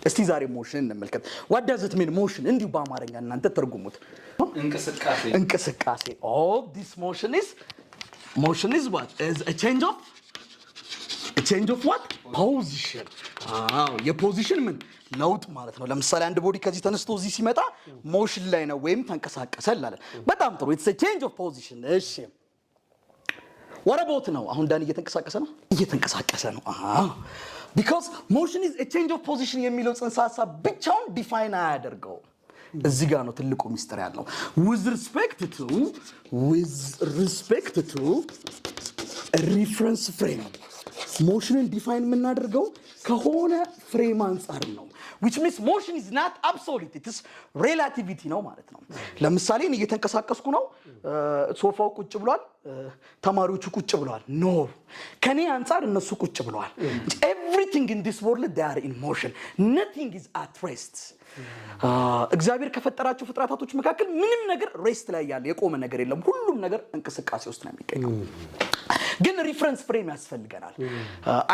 እስቲ ዛሬ ሞሽን እንመልከት what does it mean motion እንዲሁ በአማርኛ እናንተ ተርጉሙት እንቅስቃሴ oh this motion is what is a change of what position የፖዚሽን ምን ለውጥ ማለት ነው ለምሳሌ አንድ ቦዲ ከዚህ ተነስቶ እዚህ ሲመጣ ሞሽን ላይ ነው ወይም ተንቀሳቀሰ እንላለን በጣም ጥሩ it's a change of position እሺ what about ነው አሁን ዳን እየተንቀሳቀሰ ነው because motion is a change of position የሚለው ጽንሰ ሐሳብ ብቻውን ዲፋይን አያደርገው እዚህ ጋር ነው ትልቁ ሚስጥር ያለው with respect to a reference frame motion ዲፋይን የምናደርገው ከሆነ ፍሬም አንፃር ነው which means motion is not absolute it is relativity ነው ማለት ነው ለምሳሌ እኔ እየተንቀሳቀስኩ ነው ሶፋው ቁጭ ብሏል ተማሪዎቹ ቁጭ ብለዋል no ከኔ አንፃር እነሱ ቁጭ ብለዋል everything in this world they are in motion nothing is at rest እግዚአብሔር ከፈጠራቸው ፍጥረታቶች መካከል ምንም ነገር ሬስት ላይ ያለ የቆመ ነገር የለም ሁሉም ነገር እንቅስቃሴ ውስጥ ነው የሚገኘው ግን ሪፈረንስ ፍሬም ያስፈልገናል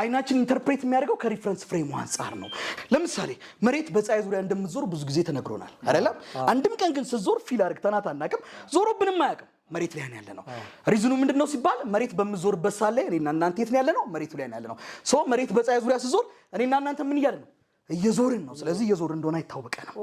አይናችን ኢንተርፕሬት የሚያደርገው ከሪፈረንስ ፍሬም አንፃር ነው ለምሳሌ መሬት በፀሐይ ዙሪያ እንደምትዞር ብዙ ጊዜ ተነግሮናል አይደለም አንድም ቀን ግን ስትዞር ፊል አድርገናት አናውቅም ዞሮብንም አያውቅም መሬት ላይ ነው ያለነው ሪዝኑ ምንድነው ሲባል መሬት በምትዞርበት ሳለ እኔና እናንተ የት ነው ያለነው መሬቱ ላይ ነው ያለነው ሶ መሬት በፀሐይ ዙሪያ ስትዞር እኔና እናንተ ምን እያልን ነው እየዞርን ነው ስለዚህ እየዞርን እንደሆነ አይታወቀንም